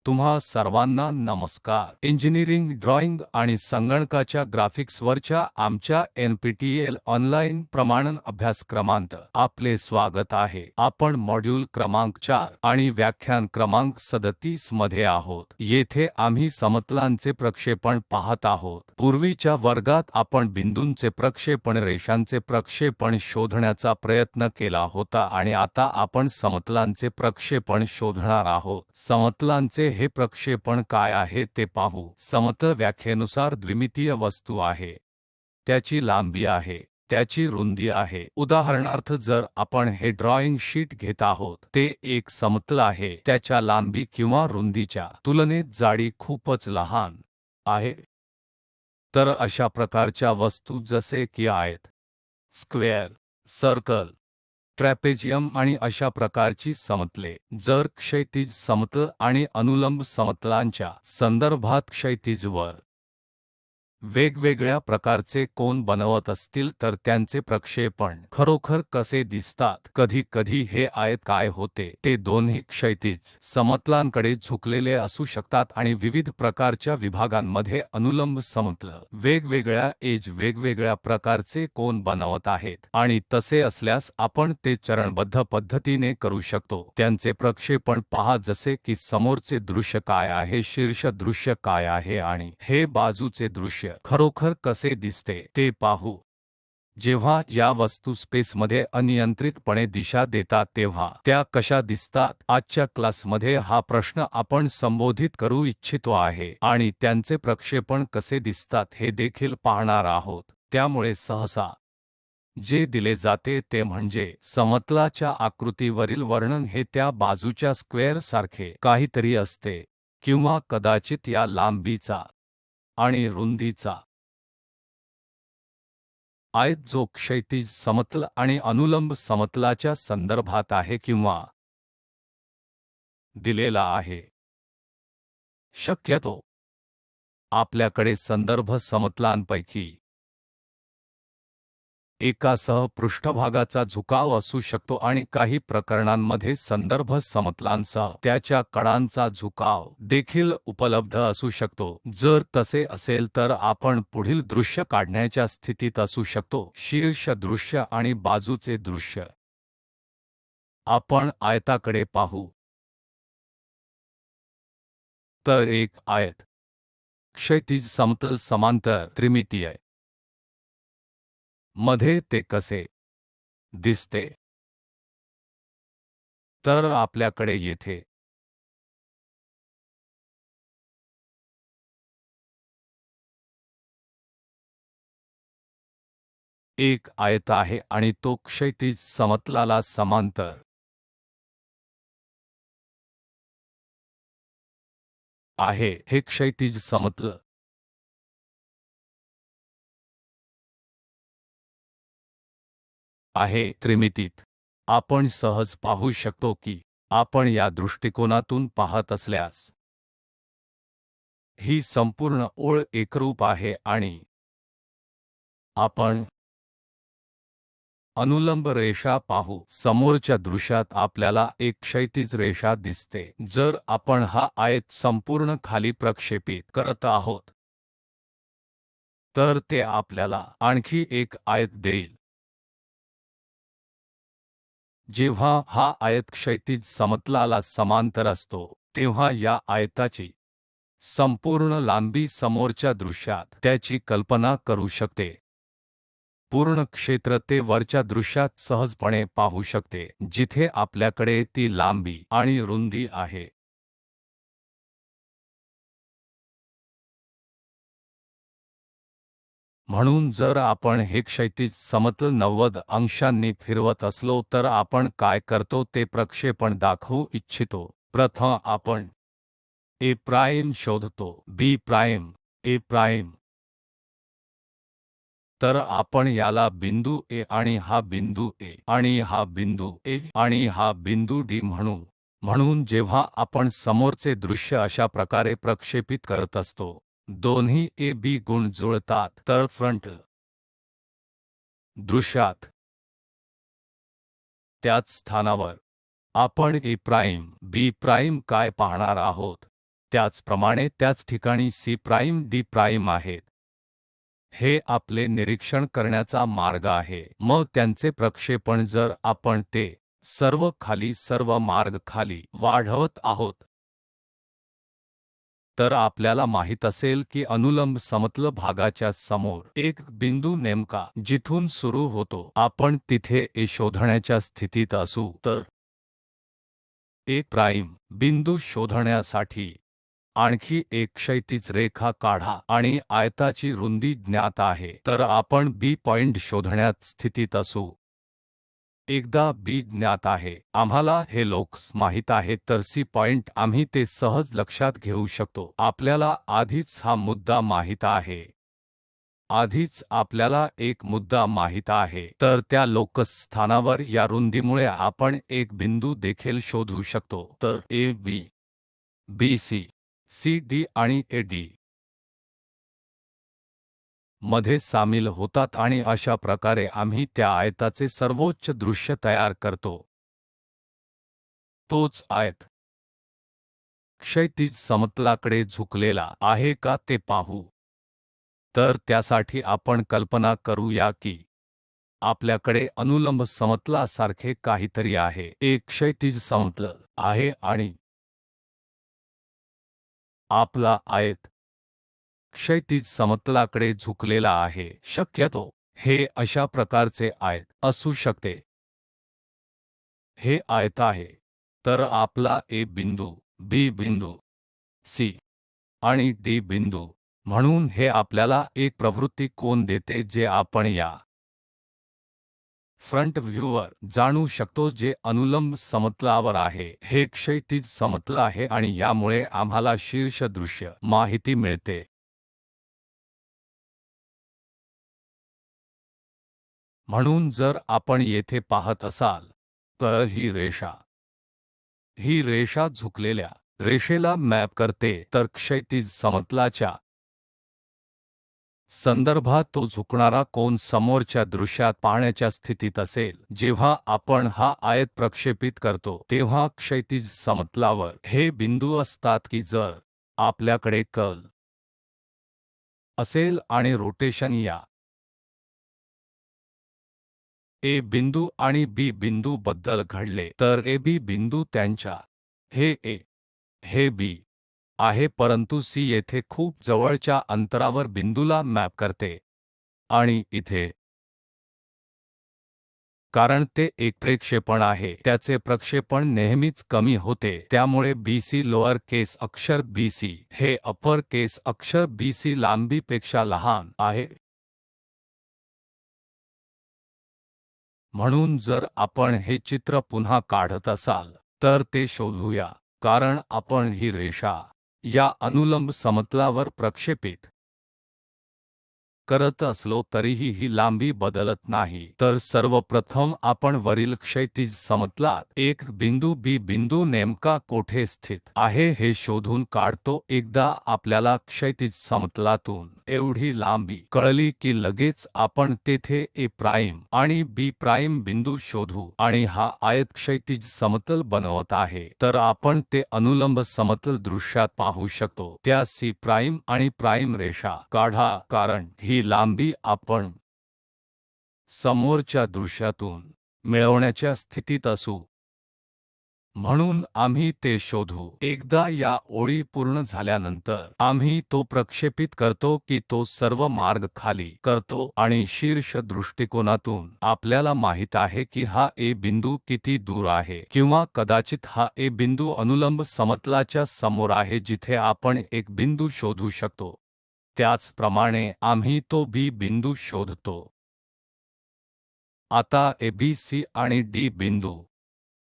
तुम्हा सर्वांना नमस्कार. इंजिनिअरिंग ड्रॉइंग आणि संगणकाच्या ग्राफिक्सवरच्या आमच्या NPTEL ऑनलाईन प्रमाणन अभ्यासक्रमांत आपले स्वागत आहे. आपण मॉड्यूल क्रमांक 4 आणि व्याख्यान क्रमांक 37 मध्ये आहोत. येथे आम्ही समतलांचे प्रक्षेपण पाहत आहोत. पूर्वीच्या वर्गात आपण बिंदूंचे प्रक्षेपण, रेषांचे प्रक्षेपण शोधण्याचा प्रयत्न केला होता आणि आता आपण समतलांचे प्रक्षेपण शोधणार आहोत. समतलांचे हे प्रक्षेपण काय आहे ते पाहू. समतल व्याख्येनुसार द्विमितीय वस्तू आहे. त्याची लांबी आहे, त्याची रुंदी आहे. उदाहरणार्थ, जर आपण हे ड्रॉइंग शीट घेत आहोत, ते एक समतल आहे. त्याच्या लांबी किंवा रुंदीच्या तुलनेत जाडी खूपच लहान आहे. तर अशा प्रकारच्या वस्तू जसे की आयत, स्क्वेअर, सर्कल, ट्रॅपेझियम आणि अशा प्रकारची समतले, जर क्षैतिज समतल आणि अनुलंब समतलांच्या संदर्भात क्षैतिज वर वेगवेगळ्या प्रकारचे कोन बनवत असतील तर त्यांचे प्रक्षेपण खरोखर कसे दिसतात. कधी कधी हे आयत काय होते, ते दोन्ही क्षैतिज समतलांकडे झुकलेले असू शकतात आणि विविध प्रकारच्या विभागांमध्ये अनुलंब समतल वेगवेगळ्या एज वेगवेगळ्या प्रकारचे कोन बनवत आहेत आणि तसे असल्यास आपण ते चरणबद्ध पद्धतीने करू शकतो. त्यांचे प्रक्षेपण पहा, जसे की समोरचे दृश्य काय आहे, शीर्ष दृश्य काय आहे आणि हे बाजूचे दृश्य खरोखर कसे दिसते ते पाहू. जेव्हा या वस्तू स्पेसमध्ये अनियंत्रितपणे दिशा देतात तेव्हा त्या कशा दिसतात. आजच्या क्लासमध्ये हा प्रश्न आपण संबोधित करू इच्छितो आहे आणि त्यांचे प्रक्षेपण कसे दिसतात हे देखील पाहणार आहोत. त्यामुळे सहसा जे दिले जाते ते म्हणजे समतलाच्या आकृतीवरील वर्णन हे त्या बाजूच्या स्क्वेअर सारखे काहीतरी असते किंवा कदाचित या लांबीचा आणि रुंदीचा आयत जो क्षैतिज समतल आणि अनुलंब समतलाच्या संदर्भात आहे किंवा दिलेला आहे. शक्यतो आपल्याकडे संदर्भ समतलांपैकी एकासह पृष्ठभागाचा झुकाव असू शकतो आणि काही प्रकरणांमध्ये संदर्भ समतलांसह त्याच्या कडांचा झुकाव देखील उपलब्ध असू शकतो. जर तसे असेल तर आपण पुढील दृश्य काढण्याच्या स्थितीत असू शकतो. शीर्ष दृश्य आणि बाजूचे दृश्य. आपण आयताकडे पाहू. तर एक आयत क्षैतिज समतल समांतर त्रिमितीय मध्ये ते कसे दिसते. तर आपल्याकडे येथे एक आयत आहे आणि तो क्षैतिज समतलाला समांतर आहे. हे क्षैतिज समतल आहे त्रिमितीत. आपण सहज पाहू शकतो की आपण या दृष्टिकोनातून पाहत असल्यास ही संपूर्ण ओळ एकरूप आहे आणि आपण अनुलंब रेषा पाहू. समोरच्या दृश्यात आपल्याला एक क्षैतिज रेषा दिसते. जर आपण हा आयत संपूर्ण खाली प्रक्षेपित करत आहोत तर ते आपल्याला आणखी एक आयत देईल. जेव्हा हा आयत क्षैतिज समतलाला समांतर असतो तेव्हा या आयताची संपूर्ण लांबी समोरच्या दृश्यात त्याची कल्पना करू शकते. पूर्ण क्षेत्र ते वरच्या दृश्यात सहजपणे पाहू शकते, जिथे आपल्याकडे ती लांबी आणि रुंदी आहे. म्हणून जर आपण हे क्षैतिज समतल 90 अंशांनी फिरवत असलो तर आपण काय करतो ते प्रक्षेपण दाखवू इच्छितो. प्रथम आपण ए प्राइम शोधतो. बी प्राइम, ए प्राइम. तर आपण याला बिंदू ए आणि हा बिंदू ए आणि हा बिंदू ए आणि हा बिंदू डी म्हणू. म्हणून जेव्हा आपण समोरचे दृश्य अशा प्रकारे प्रक्षेपित करत असतो, दोन्ही ए बी गुण जुळतात, तर फ्रंट दृश्यात त्याच स्थानावर आपण ए प्राइम बी प्राइम काय पाहणार आहोत त्याचप्रमाणे त्याच ठिकाणी सी प्राइम डी प्राइम आहेत. हे आपले निरीक्षण करण्याचा मार्ग आहे. मग त्यांचे प्रक्षेपण जर आपण ते सर्व मार्ग खाली वाढवत आहोत तर आपल्याला माहित असेल की अनुलंब समतल भागाच्या समोर एक बिंदू नेमका जिथून सुरू होतो आपण तिथे ए शोधण्याच्या स्थितीत असू. तर एक प्राइम बिंदू शोधण्यासाठी आणखी एक क्षैतिज रेखा काढा आणि आयताची रुंदी ज्ञात आहे तर आपण बी पॉइंट शोधण्यात स्थितीत असू. एकदा बी ज्ञात आहे, आम्हाला हे लोक्स माहित आहे तर सी पॉइंट आम्ही ते सहज लक्षात घेऊ शकतो. आपल्याला आधीच हा मुद्दा माहित आहे. आधीच आपल्याला एक मुद्दा माहित आहे तर त्या लोकस स्थानावर या रुंदीमुळे आपण एक बिंदू देखील शोधू शकतो. तर A B B C C D आणि ए डी मध्ये सामील होतात आणि अशा प्रकारे आम्ही त्या आयताचे सर्वोच्च दृश्य तयार करतो. तोच आयत क्षैतिज समतलाकडे झुकलेला आहे का ते पाहू. तर त्यासाठी आपण कल्पना करूया की आपल्याकडे अनुलंब समतलासारखे काहीतरी आहे. एक क्षैतिज समतल आहे आणि आपला आयत क्षैतिज समतलाकडे झुकलेला आहे. शक्यतो हे अशा प्रकारचे आयत असू शकते. हे आयत आहे. तर आपला ए बिंदू, बी बिंदू, सी आणि डी बिंदू म्हणून हे आपल्याला एक प्रवृत्ती कोन देते जे आपण या फ्रंट व्ह्यूवर जाणू शकतो जे अनुलंब समतलावर आहे. हे क्षैतिज समतल आहे आणि यामुळे आम्हाला शीर्ष दृश्य माहिती मिळते. म्हणून जर आपण येथे पाहत असाल तर ही रेषा झुकलेल्या रेषेला मॅप करते तर क्षैतिज समतलाच्या संदर्भात तो झुकणारा कोन समोरच्या दृश्यात पाहण्याच्या स्थितीत असेल. जेव्हा आपण हा आयत प्रक्षेपित करतो तेव्हा क्षैतिज समतलावर हे बिंदू असतात की जर आपल्याकडे कल असेल आणि रोटेशन या ए बिंदू आणि बी बिंदू बद्दल घडले तर ए बी बिंदू त्यांच्या हे ए हे बी आहे परंतु सी येथे खूप जवळच्या अंतरावर बिंदूला मॅप करते आणि इथे कारण ते एक प्रक्षेपण आहे त्याचे प्रक्षेपण नेहमीच कमी होते त्यामुळे BC लोअर केस अक्षर BC हे अपर केस अक्षर BC लांबीपेक्षा लहान आहे. म्हणून जर आपण हे चित्र पुन्हा काढत असाल तर ते शोधूया कारण आपण ही रेषा या अनुलंब समतलावर प्रक्षेपित करत असलो तरीही ही लांबी बदलत नाही. तर सर्वप्रथम आपण वरील क्षैतिज समतलात एक बिंदू बी बिंदू नेमका कोठे स्थित आहे हे शोधून काढतो. एकदा आपल्याला क्षैतिज समतलातून एवढी लांबी कळली की लगेच आपण तेथे ए प्राइम आणि बी प्राइम बिंदू शोधू आणि हा आयत क्षैतिज समतल बनवत आहे तर आपण ते अनुलंब समतल दृश्यात पाहू शकतो. त्या सी प्राइम आणि प्राइम रेषा काढा कारण ही लांबी आपण समोरच्या दृश्यातून मिळवण्याच्या स्थितीत असू. म्हणून आम्ही ते शोधू. एकदा या ओळी पूर्ण झाल्यानंतर आम्ही तो प्रक्षेपित करतो की तो सर्व मार्ग खाली करतो आणि शीर्ष दृष्टिकोनातून आपल्याला माहित आहे की हा ए बिंदू किती दूर आहे किंवा कदाचित हा ए बिंदू अनुलंब समतलाच्या समोर आहे जिथे आपण एक बिंदू शोधू शकतो. त्याचप्रमाणे आम्ही तो बी बिंदू शोधतो. आता ए बी सी आणि डी बिंदू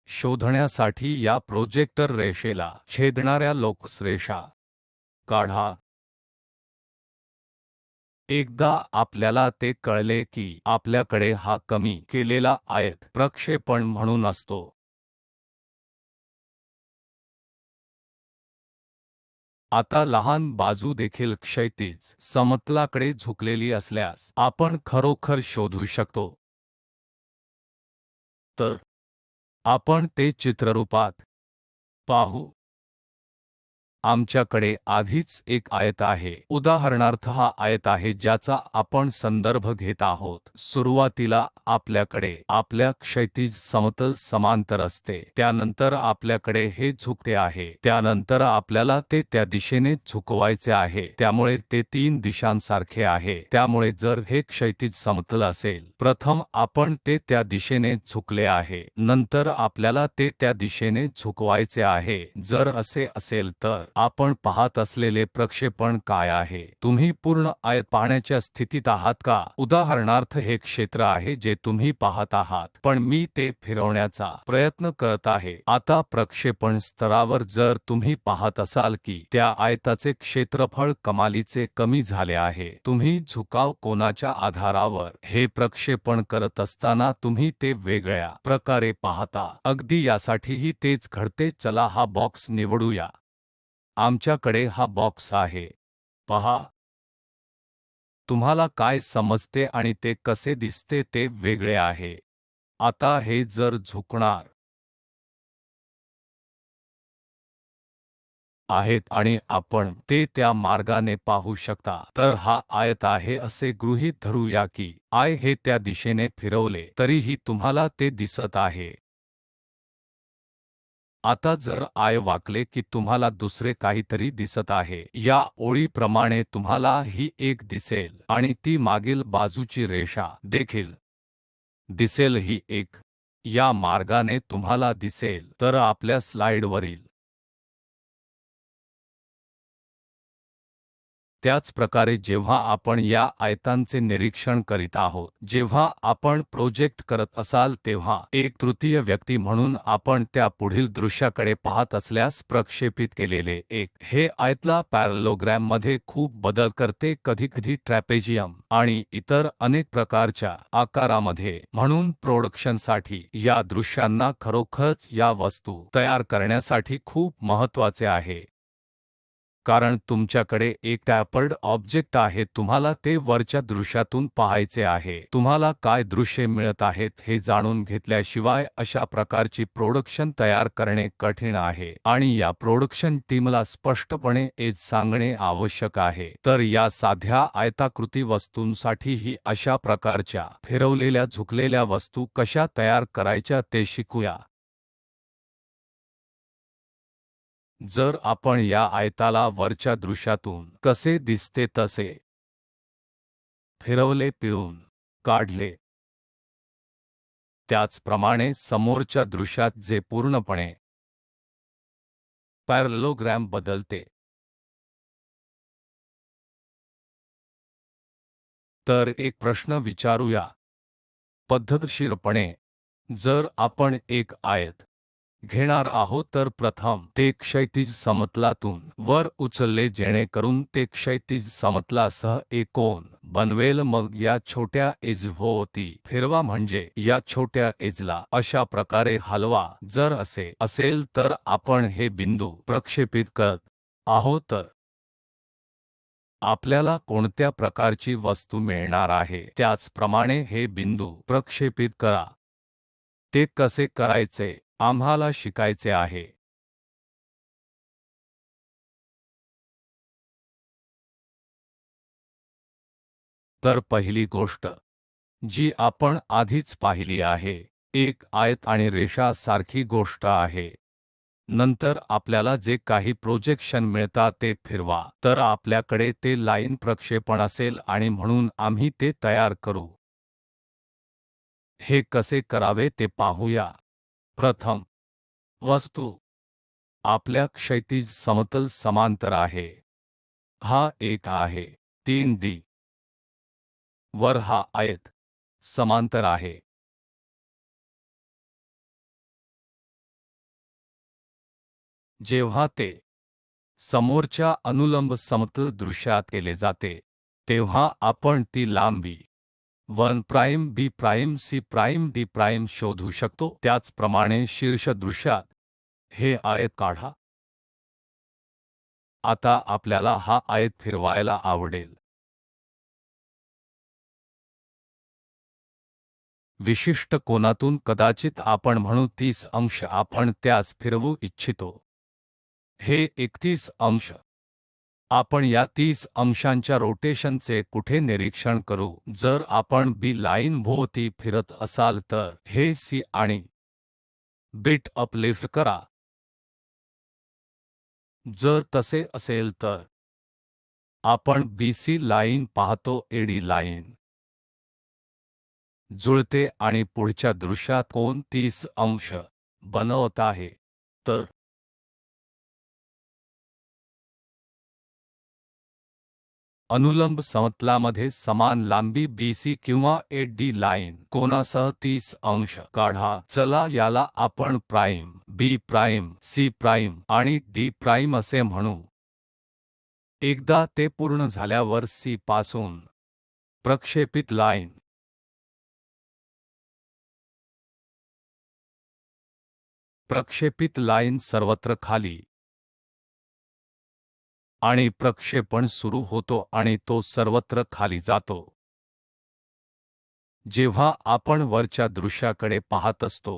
शोधण्यासाठी या प्रोजेक्टर रेषेला छेदणाऱ्या लोकस रेषा काढा. एकदा आपल्याला ते कळले की आपल्याकडे हा कमी केलेला आयत प्रक्षेपण म्हणून असतो. आता लहान बाजू देखील क्षैतिज समतलाकडे झुकलेली असल्यास आपण खरोखर शोधू शकतो. तर आपण ते चित्ररूपात पाहू. आमच्याकडे आधीच एक आयत आहे. उदाहरणार्थ हा आयत आहे ज्याचा आपण संदर्भ घेत आहोत. सुरुवातीला आपल्याकडे आपल्या क्षैतिज समतल समांतर असते, त्यानंतर आपल्याकडे हे झुकते आहे, त्यानंतर आपल्याला ते त्या दिशेने झुकवायचे आहे, त्यामुळे ते 3 दिशांसारखे आहे. त्यामुळे जर हे क्षैतिज समतल असेल, प्रथम आपण ते त्या दिशेने झुकले आहे, नंतर आपल्याला ते त्या दिशेने झुकवायचे आहे. जर असे असेल तर आपण पाहत असलेले प्रक्षेपण काय आहे? तुम्ही पूर्ण आयत पाहण्याच्या स्थितीत आहात का? उदाहरणार्थ हे क्षेत्र आहे जे तुम्ही पाहत आहात, पण मी ते फिरवण्याचा प्रयत्न करत आहे. आता प्रक्षेपण स्तरावर जर तुम्ही पाहत असाल की त्या आयताचे क्षेत्रफळ कमालीचे कमी झाले आहे, तुम्ही झुकाव कोनाच्या आधारावर हे प्रक्षेपण करत असताना तुम्ही ते वेगळ्या प्रकारे पाहता. अगदी यासाठीही तेच घडते. चला हा बॉक्स निवडूया. आमच्याकडे हा बॉक्स आहे. पहा तुम्हाला काय समजते आणि ते कसे दिसते ते वेगळे आहे. आता हे जर झुकणार आहेत आणि आपण ते त्या मार्गाने पाहू शकता, तर हा आयत आहे असे गृहीत धरूया की आय हे त्या दिशेने फिरवले तरीही तुम्हाला ते दिसत आहे. आता जर आय वाकले की तुम्हाला दुसरे काहीतरी दिसत आहे. या ओळीप्रमाणे तुम्हाला ही एक दिसेल आणि ती मागील बाजूची रेषा देखील दिसेल. ही एक या मार्गाने तुम्हाला दिसेल. तर आपल्या स्लाइडवरील त्याच प्रकारे जेव्हा आपण या आयतांचे निरीक्षण करीत आहोत, जेव्हा आपण प्रोजेक्ट करत असाल तेव्हा एक तृतीय व्यक्ती म्हणून आपण त्या पुढील दृश्याकडे पाहत असल्यास प्रक्षेपित केलेले एक हे आयतला पॅरलोग्रॅममध्ये खूप बदल करते, कधीकधी ट्रॅपेझियम आणि इतर अनेक प्रकारच्या आकारामध्ये. म्हणून प्रोडक्शनसाठी या दृश्यांना खरोखरच या वस्तू तयार करण्यासाठी खूप महत्त्वाचे आहे. कारण तुमच्याकडे एक टॅपर्ड ऑब्जेक्ट आहे, तुम्हाला ते वरच्या दृश्यातून पाहायचे आहे. तुम्हाला काय दृश्ये मिळत आहेत हे जाणून घेतल्याशिवाय अशा प्रकारची प्रोडक्शन तयार करणे कठीण आहे आणि या प्रोडक्शन टीमला स्पष्टपणे एज सांगणे आवश्यक आहे. तर या साध्या आयताकृती वस्तूंसाठीही अशा प्रकारच्या फिरवलेल्या झुकलेल्या वस्तू कशा तयार करायच्या ते शिकूया. जर आपण या आयताला वरच्या दृश्यातून कसे दिसते तसे फिरवले, पिळून काढले, त्याचप्रमाणे समोरच्या दृश्यात जे पूर्णपणे पॅरलोग्रॅम बदलते, तर एक प्रश्न विचारूया पद्धतशीरपणे. जर आपण एक आयत घेणार आहोत तर प्रथम ते क्षैतिज समतलातून वर उचलले जेणेकरून ते क्षैतिज समतलासह एक कोन बनवेल. मग या छोट्या एज भोवती फिरवा, म्हणजे या छोट्या एजला अशा प्रकारे हलवा. जर असे असेल तर आपण हे बिंदू प्रक्षेपित करत आहोत, तर आपल्याला कोणत्या प्रकारची वस्तू मिळणार आहे त्याचप्रमाणे हे बिंदू प्रक्षेपित करा. ते कसे करायचे आम्हाला शिकायचे आहे. तर पहिली गोष्ट जी आपण आधीच पाहिली आहे, एक आयत आणि रेषा सारखी गोष्ट आहे. नंतर आपल्याला जे काही प्रोजेक्शन मिळतात ते फिरवा, तर आपल्याकडे ते लाईन प्रक्षेपण असेल आणि म्हणून आम्ही ते तयार करू. हे कसे करावे ते पाहूया. प्रथम वस्तू आपल्या क्षैतिज समतल समांतर आहे. हा एक आहे. 3D वर हा आयत समांतर आहे. जेव्हा ते समोरच्या अनुलंब समतल दृश्यात केले जाते, तेव्हा आपण ती लांबी 1 prime B prime C prime D prime शोधू शकतो. त्याचप्रमाणे शीर्ष दृश्यात हे आयत काढा. आता आपल्याला हा आयत फिरवायला आवडेल. विशिष्ट कोनातून, कदाचित आपण म्हणू 30 अंश आपण त्यास फिरवू इच्छितो. हे 31 अंश. आपण या 30 अंशांच्या रोटेशनचे कुठे निरीक्षण करू? जर आपण बी लाईन भोवती फिरत असाल तर हे सी आणि बिट अपलिफ्ट करा. जर तसे असेल तर आपण BC लाईन पाहतो. एडी लाईन जुळते आणि पुढच्या दृश्यात कोन 30 अंश बनवत आहे. तर अनुलंब समतलामध्ये समान लांबी BC किंवा AD लाईन कोनासह 30 अंश काढा. चला याला आपण prime B prime C prime आणि D प्राइम असे म्हणू. एकदा ते पूर्ण झाल्यावर C पासून प्रक्षेपित लाईन सर्वत्र खाली आणि प्रक्षेपण सुरू होतो आणि तो सर्वत्र खाली जातो. जेव्हा आपण वरच्या दृश्याकडे पाहत असतो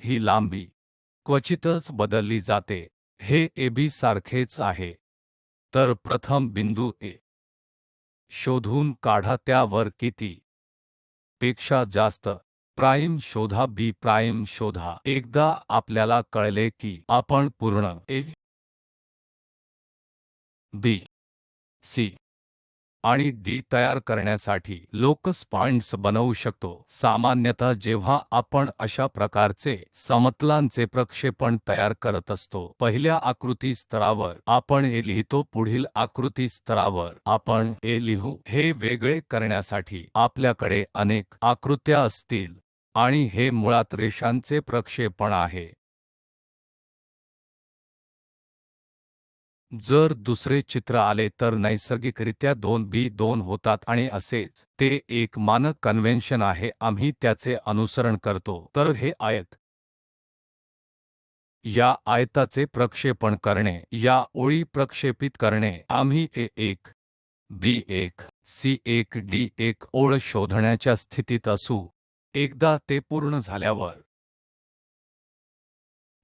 ही लांबी क्वचितच बदलली जाते. हे AB सारखेच आहे. तर प्रथम बिंदू A शोधून काढा. त्यावर किती पेक्षा जास्त प्राइम शोधा. B प्राइम शोधा. एकदा आपल्याला कळले की आपण पूर्ण A B C आणि D तयार करण्यासाठी लोकस पॉइंट्स बनवू शकतो. सामान्यतः जेव्हा आपण अशा प्रकारचे समतलांचे प्रक्षेपण तयार करत असतो पहिल्या आकृती स्तरावर आपण A लिहितो. पुढील आकृती स्तरावर आपण A लिहू. हे वेगळे करण्यासाठी आपल्याकडे अनेक आकृत्या असतील आणि हे मुळात रेषांचे प्रक्षेपण आहे. जर दुसरे चित्र आले तर नैसर्गिकरित्या 2B2 होतात आणि असेच ते एक मानक कन्व्हेन्शन आहे. आम्ही त्याचे अनुसरण करतो. तर हे आयत या आयताचे प्रक्षेपण करणे या ओळी प्रक्षेपित करणे आम्ही A1 B1 C1 D1 ओळ शोधण्याच्या स्थितीत असू. एकदा ते पूर्ण झाल्यावर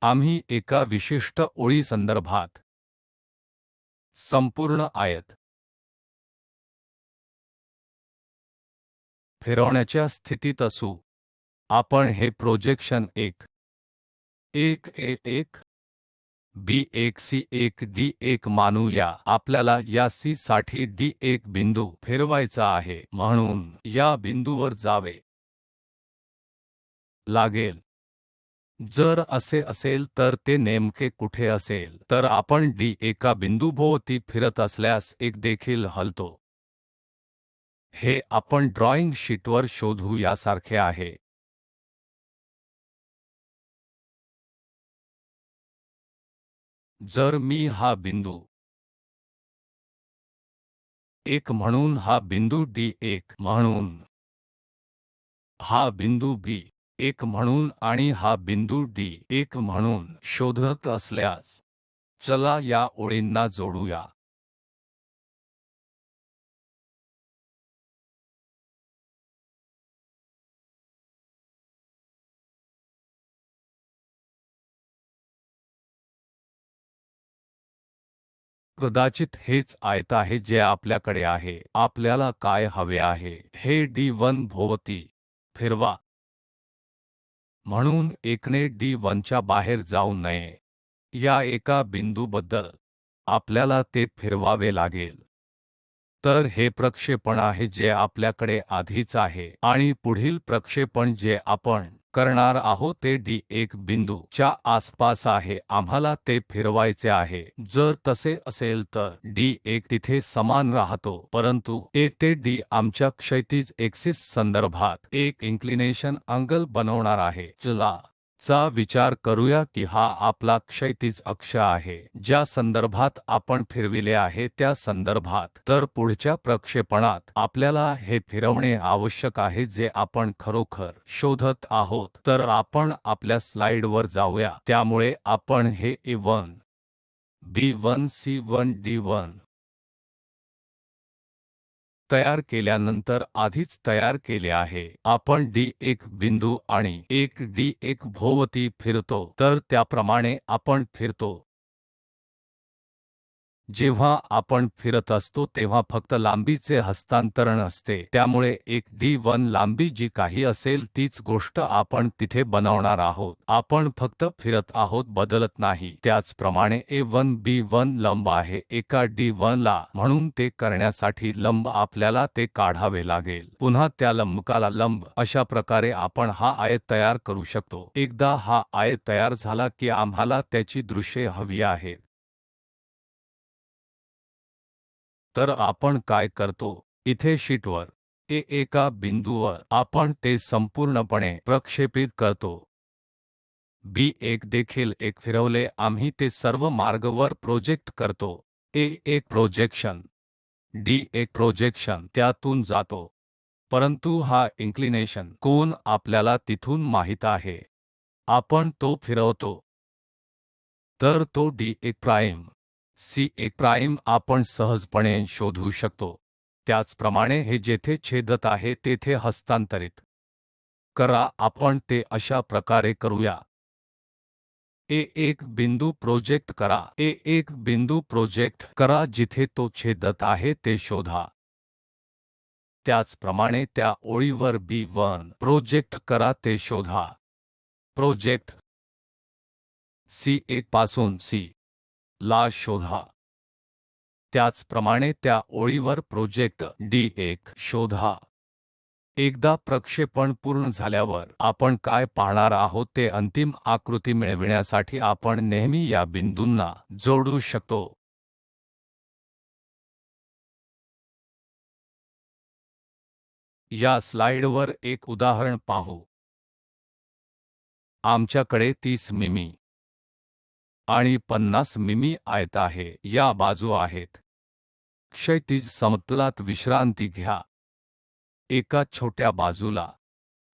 आम्ही एका विशिष्ट ओळीसंदर्भात संपूर्ण आयत फिरवण्याच्या स्थितीत असू. आपण हे projection 1 1 A1 B1 C1 D1 मानूया. आपल्याला या C साठी D1 बिंदू फिरवायचा आहे म्हणून या बिंदूवर जावे लागेल. जर असे असेल तर ते नेमके कुठे असेल तर आपण D एका बिंदूभोवती फिरत असल्यास एक देखील हलतो. हे आपण ड्रॉईंग शीटवर शोधू यासारखे आहे. जर मी हा बिंदू 1 म्हणून हा बिंदू D1 म्हणून हा बिंदू B1 म्हणून आणि हा बिंदू D1 म्हणून शोधत असल्यास चला या ओळींना जोडूया. कदाचित हेच आयत आहे जे आपल्याकडे आहे. आपल्याला काय हवे आहे हे D1 भोवती फिरवा. म्हणून एकने D1 च्या बाहेर जाऊ नये. या एका बिंदूबद्दल आपल्याला ते फिरवावे लागेल. तर हे प्रक्षेपण आहे जे आपल्याकडे आधीच आहे आणि पुढील प्रक्षेपण जे आपण करणार आहोत ते D1 बिंदू च्या आसपास आहे. आम्हाला ते फिरवायचे आहे. जर तसे असेल तर D1 तिथे समान राहतो परंतु A ते D आमच्या क्षैतिज एक्सिस संदर्भात एक इन्क्लिनेशन अँगल बनवणार आहे. चला चा विचार करूया की हा आपला क्षैतिज अक्ष आहे ज्या संदर्भात आपण फिरविले आहे त्या संदर्भात. तर पुढच्या प्रक्षेपणात आपल्याला हे फिरवणे आवश्यक आहे जे आपण खरोखर शोधत आहोत. तर आपण आपल्या स्लाइडवर जाऊया. त्यामुळे आपण हे A1 B1 C1 D1 तयार केल्यानंतर आधीच तयार केले आहे. आपण D1 बिंदू आणि 1 D1 भोवती फिरतो तर त्याप्रमाणे आपण फिरतो. जेव्हा आपण फिरत असतो तेव्हा फक्त लांबीचे हस्तांतरण असते, त्यामुळे एक D1 लांबी जी काही असेल तीच गोष्ट आपण तिथे बनवणार आहोत. आपण फक्त फिरत आहोत, बदलत नाही. त्याचप्रमाणे A1 B1 लंब आहे एका D1 ला, म्हणून ते करण्यासाठी लंब आपल्याला ते काढावे लागेल. पुन्हा त्या लंबकाला लंब अशा प्रकारे आपण हा आयत तयार करू शकतो. एकदा हा आयत तयार झाला की आम्हाला त्याची दृश्ये हवी आहेत. तर आपण काय करतो, इथे शीटवर एका बिंदूवर आपण ते संपूर्णपणे प्रक्षेपित करतो. B1 देखील एक फिरवले, आम्ही ते सर्व मार्ग वर प्रोजेक्ट करतो. A1 प्रोजेक्शन, D1 प्रोजेक्शन त्यातून जातो. परंतु हा इन्क्लिनेशन कोन आपल्याला तिथून माहित आहे. आपण तो फिरवतो. तर तो D1 प्राइम C1 प्राइम आपण सहजपणे शोधू शकतो. त्याचप्रमाणे हे जेथे छेदत आहे तेथे हस्तांतरित करा. आपण ते अशा प्रकारे करूया. A1 बिंदू प्रोजेक्ट करा. A1 बिंदू प्रोजेक्ट करा जिथे तो छेदत आहे ते शोधा. त्याचप्रमाणे त्या ओळीवर B1 प्रोजेक्ट करा ते शोधा. प्रोजेक्ट C1 पासून C ला शोधा. त्याचप्रमाणे त्या ओळीवर प्रोजेक्ट D1 शोधा. एकदा प्रक्षेपण पूर्ण झाल्यावर आपण काय पाहणार आहोत ते अंतिम आकृती मिळविण्यासाठी आपण नेहमी या बिंदूंना जोडू शकतो. या स्लाइडवर एक उदाहरण पाहू. आमच्याकडे 30 मिमी आणि 50 मिमी आयत आहे. या बाजू आहेत. क्षैतिज समतलात विश्रांती घ्या. एका छोट्या बाजूला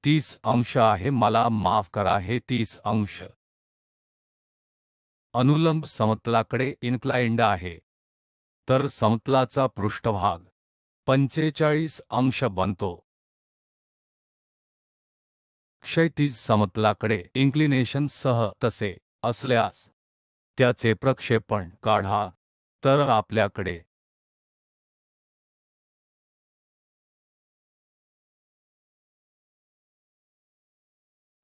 30 अंश आहे, मला माफ करा, हे 30 अंश अनुलंब समतलाकडे इन्क्लाइंड आहे. तर समतलाचा पृष्ठभाग 45 अंश बनतो. क्षैतिज समतलाकडे इन्क्लिनेशन सह तसे असल्यास त्याचे प्रक्षेपण काढा. तर आपल्याकडे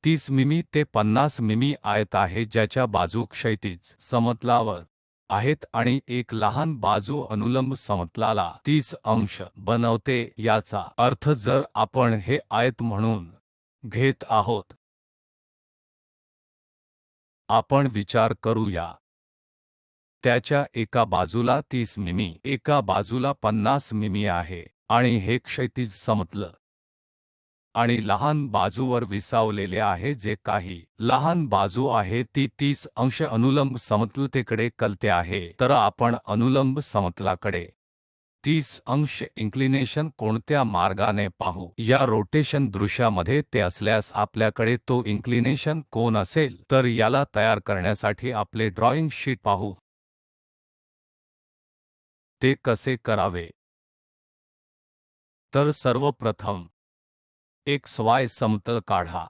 30 मिमी ते 50 मिमी आयत आहे ज्याच्या बाजू क्षैतिज समतलावर आहेत आणि एक लहान बाजू अनुलंब समतलाला 30 अंश बनवते. याचा अर्थ जर आपण हे आयत म्हणून घेत आहोत, आपण विचार करूया. त्याच्या एका बाजूला 30 मिमी, एका बाजूला 50 मिमी आहे आणि हे क्षैतिज समतल आणि लहान बाजूवर विसावलेले आहे. जे काही लहान बाजू आहे ती 30 अंश अनुलंब समतलतेकडे कलते आहे. तर आपण अनुलंब समतलाकडे 30 अंश इन्क्लिनेशन कोणत्या मार्गाने पाहू. या रोटेशन दृश्यामध्ये ते असल्यास आपल्याकडे तो इन्क्लिनेशन कोन असेल. तर याला तयार करण्यासाठी आपले ड्रॉईंग शीट पाहू. ते कसे करावे. तर सर्वप्रथम XY समतल काढा.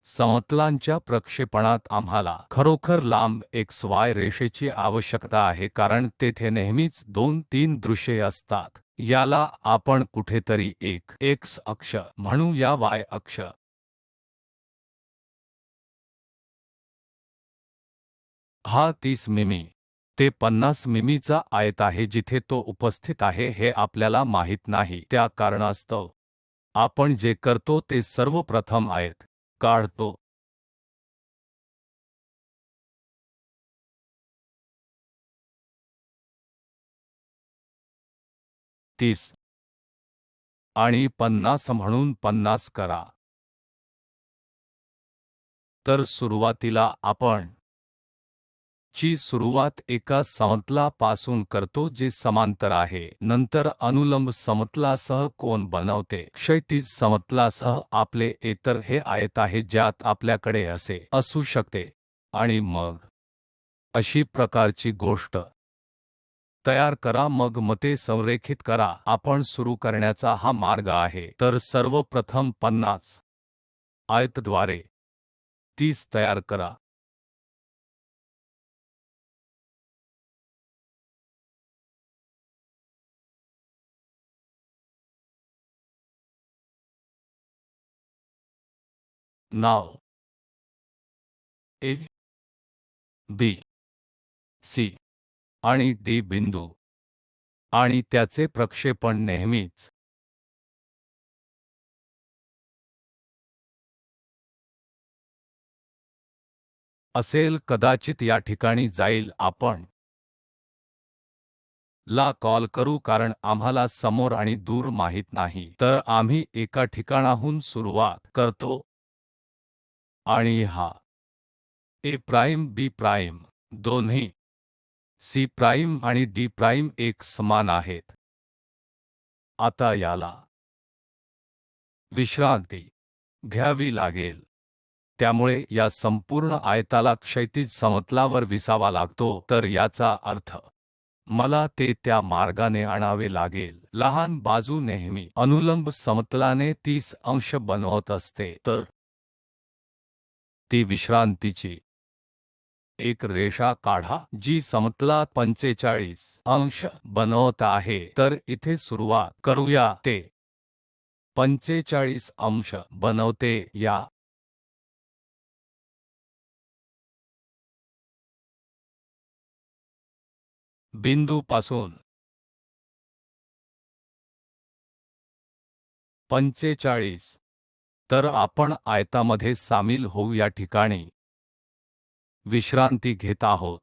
समतलांच्या प्रक्षेपणात आम्हाला खरोखर लांब XY रेषेची आवश्यकता आहे कारण तेथे नेहमीच 2-3 दृश्ये असतात. याला आपण कुठेतरी एक X अक्ष म्हणू, या Y अक्ष. हा 30 मिमी ते 50 मिमीचा आयत आहे. जिथे तो उपस्थित आहे हे आपल्याला माहित नाही. त्या कारणास्तव आपण जे करतो ते सर्वप्रथम आयत काढतो. 30 आणि 50 म्हणून 50 करा. तर सुरुवातीला आपण ची सुरुवात एका समतलापासून करतो जे समांतर आहे. नंतर अनुलंब समतलासह कोन बनवते. क्षैतिज समतलासह आपले इतर हे आयत आहे ज्यात आपल्याकडे असे असू शकते आणि मग अशी प्रकारची गोष्ट तयार करा, मग मते संरेखित करा. आपण सुरू करण्याचा हा मार्ग आहे. तर सर्वप्रथम 50 आयतद्वारे 30 तयार करा. नाव ए, बी, सी आणि डी बिंदू आणि त्याचे प्रक्षेपण नेहमीच असेल, कदाचित या ठिकाणी जाईल. आपण ला कॉल करू कारण आम्हाला समोर आणि दूर माहित नाही. तर आम्ही एका ठिकाणाहून सुरुवात करतो आणि हा ए प्राइम बी प्राइम दोन्ही सी प्राइम आणि डी प्राइम एक समान आहेत. आता याला विश्रांती घ्यावी लागेल. त्यामुळे या संपूर्ण आयताला क्षैतिज समतलावर विसावा लागतो. तर याचा अर्थ मला ते त्या मार्गाने आणावे लागेल. लहान बाजू नेहमी अनुलंब समतलाने 30 अंश बनवत असते. तर ती विश्रांतीची एक रेषा काढा जी समतला 45 अंश बनवत आहे. तर इथे सुरुवात करूया. ते 45 अंश बनवते. या बिंदूपासून 45. तर आपण आयतामध्ये सामील होऊ. या ठिकाणी विश्रांती घेत आहोत.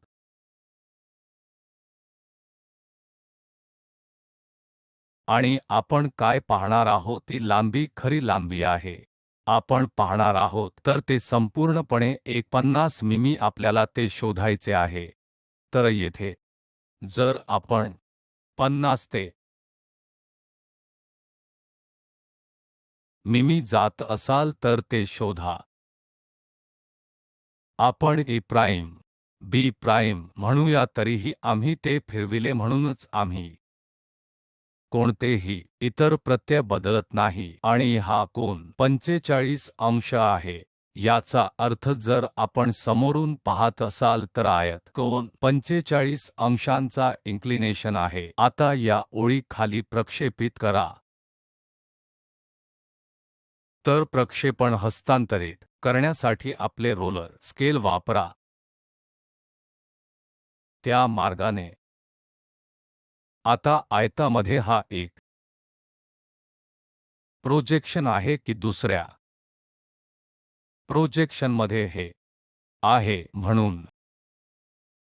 आणि आपण काय पाहणार आहोत ती लांबी खरी लांबी आहे. आपण पाहणार आहोत तर ते संपूर्णपणे 50 मिमी आपल्याला ते शोधायचे आहे. तर येथे जर आपण 50 ते मिमी जात असाल तर ते शोधा. आपण ए प्राइम बी प्राइम म्हणूया. तरीही आम्ही ते फिरविले म्हणूनच आम्ही कोणतेही इतर प्रत्यय बदलत नाही. आणि हा कोन 45 अंश आहे. याचा अर्थ जर आपण समोरून पाहत असाल तर आयत कोन 45 अंशांचा इन्क्लिनेशन आहे. आता या ओळी खाली प्रक्षेपित करा. तर प्रक्षेपण हस्तांतरित करण्यासाठी आपले रोलर स्केल वापरा. त्या मार्गाने आता आयतामध्ये हा एक प्रोजेक्शन आहे की दुसऱ्या प्रोजेक्शनमध्ये हे आहे. म्हणून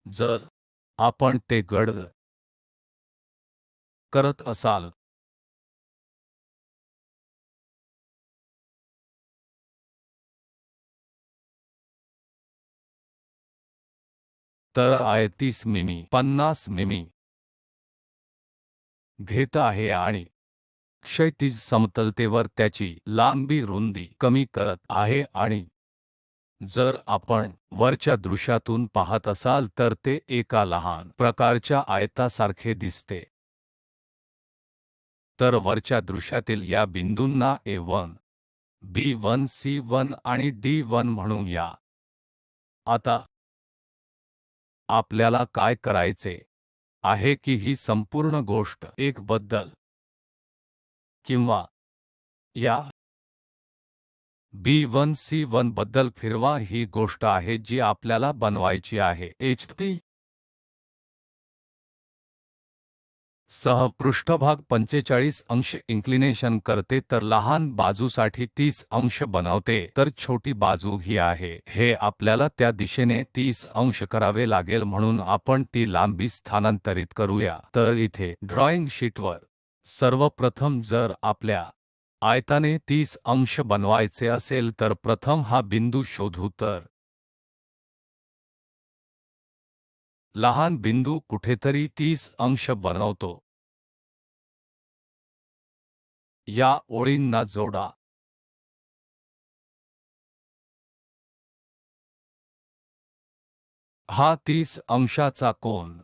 जर आपण ते गड करत असाल तर आय 30 मिमी 50 मिमी घेत आहे आणि क्षैतिज समतलतेवर त्याची लांबी रुंदी कमी करत आहे. आणि जर आपण वरच्या दृश्यातून पाहत असाल तर ते एका लहान प्रकारच्या आयतासारखे दिसते. तर वरच्या दृश्यातील या बिंदूंना A1 B1 C1 आणि D1 म्हणूया. आता आपल्याला काय करायचे आहे की ही संपूर्ण गोष्ट एक बद्दल किंवा या B1 C1 बद्दल फिरवा. ही गोष्ट आहे जी आपल्याला बनवायची आहे. HP सह पृष्ठभाग 45 अंश इन्क्लिनेशन करते. तर लहान बाजूसाठी 30 अंश बनवते. तर छोटी बाजू ही आहे. हे आपल्याला त्या दिशेने 30 अंश करावे लागेल. म्हणून आपण ती लांबी स्थानांतरित करूया. तर इथे ड्रॉईंग शीटवर सर्वप्रथम जर आपल्या आयताने 30 अंश बनवायचे असेल तर प्रथम हा बिंदू शोधू. तर लहान बिंदू कुठेतरी 30 अंश बनवतो. या ओळींना जोडा. हा 30 अंशाचा कोन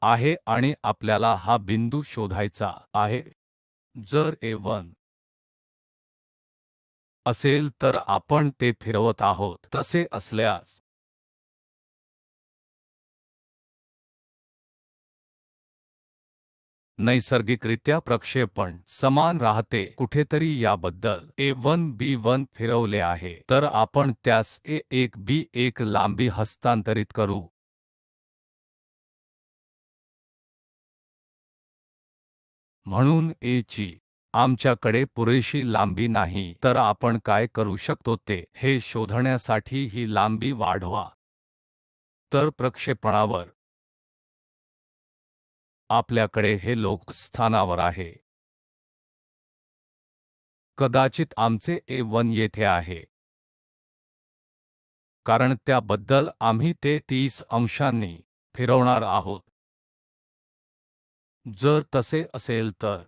आहे आणि आपल्याला हा बिंदू शोधायचा आहे. जर A1 असेल तर आपण ते फिरवत आहोत. तसे असल्यास नैसर्गिकरित्या प्रक्षेपण समान राहते. कुठेतरी याबद्दल A1 B1 फिरवले आहे तर आपण त्यास A1 B1 लांबी हस्तांतरित करू. म्हणून A ची आमच्याकडे पुरेशी लांबी नाही तर आपण काय करू शकतो ते हे शोधण्यासाठी ही लांबी वाढवा. तर प्रक्षेपणावर आपल्याकडे हे लोक स्थानावर आहे. कदाचित आमचे A1 येथे आहे कारण त्याबद्दल आम्ही ते 30 अंशांनी फिरवणार आहोत. जर तसे असेल तर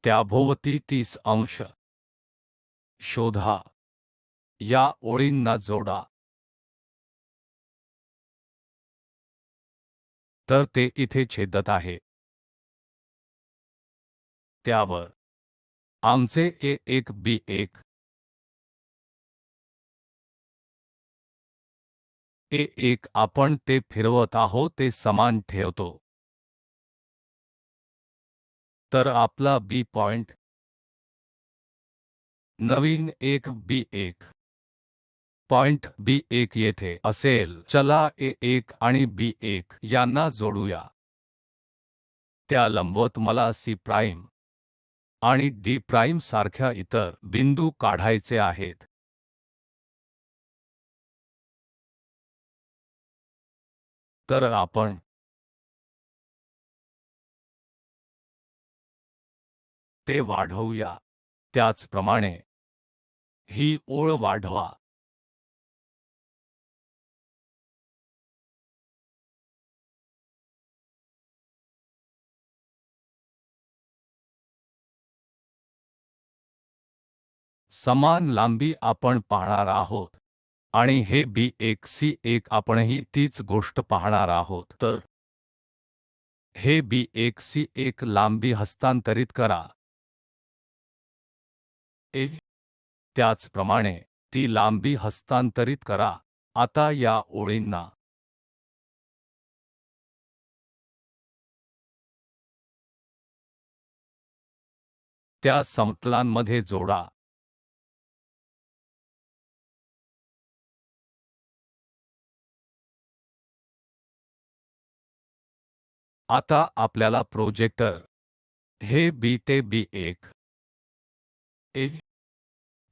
त्याभोवती 30 अंश शोधा. या ओळींना जोडा. तर ते इथे छेदत आहे. त्यावर आमचे A1 B1 A1 आपण ते फिरवत आहोत ते समान ठेवतो. तर आपला B पॉइंट नवीन एक B1 पॉइंट B1 येथे असेल. चला A1 आणि B1 यांना जोडूया. त्या लंबवत मला C प्राइम आणि D प्राइम सारख्या इतर बिंदू काढायचे आहेत. तर आपण ते वाढवूया. त्याचप्रमाणे ही ओळ वाढवा. समान लांबी आपण पाहणार आहोत आणि हे B1 C1 आपणही तीच गोष्ट पाहणार आहोत. तर हे B1 C1 लांबी हस्तांतरित करा. ए त्याचप्रमाणे ती लांबी हस्तांतरित करा. आता या ओळींना त्या समतलांमध्ये जोडा. आता आपल्याला प्रोजेक्टर हे B ते B1 ए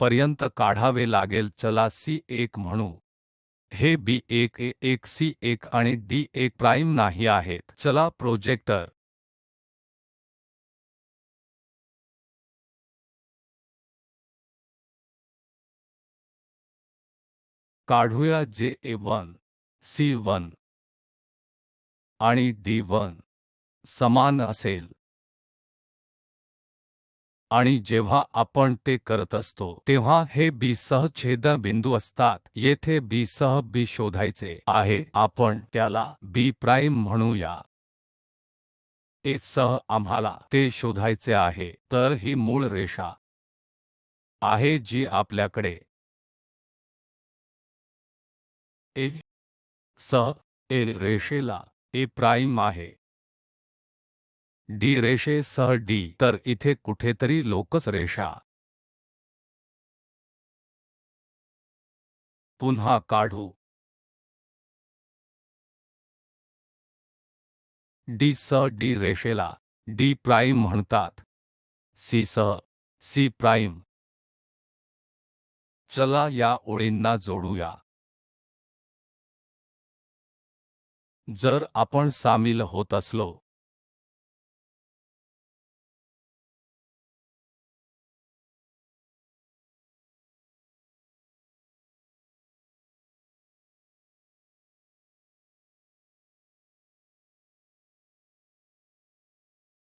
पर्यंत काढावे लागेल. चला C1 म्हणू. हे B1 A1 C1 आणि D1 प्राइम नाही आहेत. चला प्रोजेक्टर काढूया जे A1 C1 आणि D1 समान असेल. आणि जेव्हा आपण ते करत असतो तेव्हा हे B सह छेदनबिंदू असतात. येथे B सह B शोधायचे आहे. आपण त्याला B प्राइम म्हणूया. A सह आम्हाला ते शोधायचे आहे. तर ही मूळ रेषा आहे जी आपल्याकडे A सह A रेषेला A प्राइम आहे. D रेषेसह D तर इथे कुठेतरी लोकस रेषा पुन्हा काढू. D सह D रेषेला D प्राइम म्हणतात. C सह C प्राइम. चला या ओळींना जोडूया. जर आपण सामील होत असलो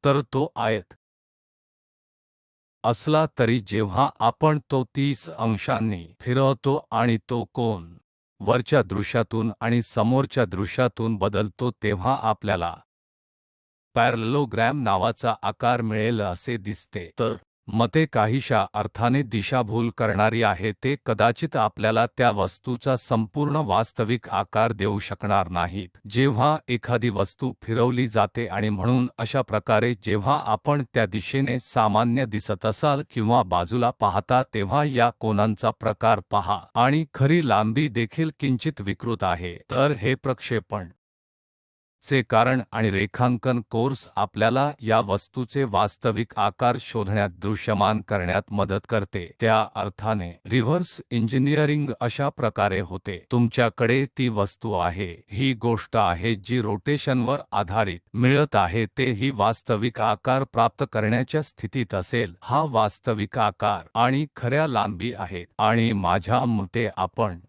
तर तो आयत असला तरी जेव्हा आपण तो 30 अंशांनी फिरवतो आणि तो कोन वरच्या दृश्यातून आणि समोरच्या दृश्यातून बदलतो तेव्हा आपल्याला पॅरलेलोग्रॅम नावाचा आकार मिळेल असे दिसते. तर मते काहीशा अर्थाने दिशाभूल करणारी आहे. ते कदाचित आपल्याला त्या वस्तूचा संपूर्ण वास्तविक आकार देऊ शकणार नाहीत. जेव्हा एखादी वस्तू फिरवली जाते आणि म्हणून अशा प्रकारे जेव्हा आपण त्या दिशेने सामान्य दिसत असाल किंवा बाजूला पाहता तेव्हा या कोनांचा प्रकार पहा आणि खरी लांबी देखील किंचित विकृत आहे. तर हे प्रक्षेपण चे कारण आणि रेखांकन कोर्स आपल्याला या वस्तूचे वास्तविक आकार शोधण्यात दृश्यमान करण्यात मदत करते. त्या अर्थाने रिव्हर्स इंजिनिअरिंग अशा प्रकारे होते. तुमच्याकडे ती वस्तू आहे, ही गोष्ट आहे जी रोटेशनवर आधारित मिळत आहे. ते ही वास्तविक आकार प्राप्त करण्याच्या स्थितीत असेल. हा वास्तविक आकार आणि खऱ्या लांबी आहेत आणि माझ्या मते आपण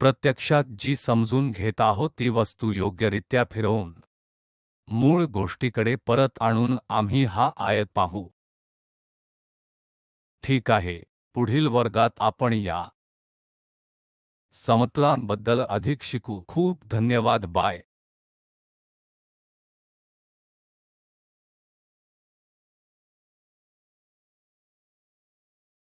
प्रत्यक्षात जी समजून घेत आहोत ती वस्तू योग्यरित्या फिरवून मूळ गोष्टीकडे परत आणून आम्ही हा आयत पाहू. ठीक आहे, पुढील वर्गात आपण या समतलांबद्दल अधिक शिकू. खूप धन्यवाद. बाय.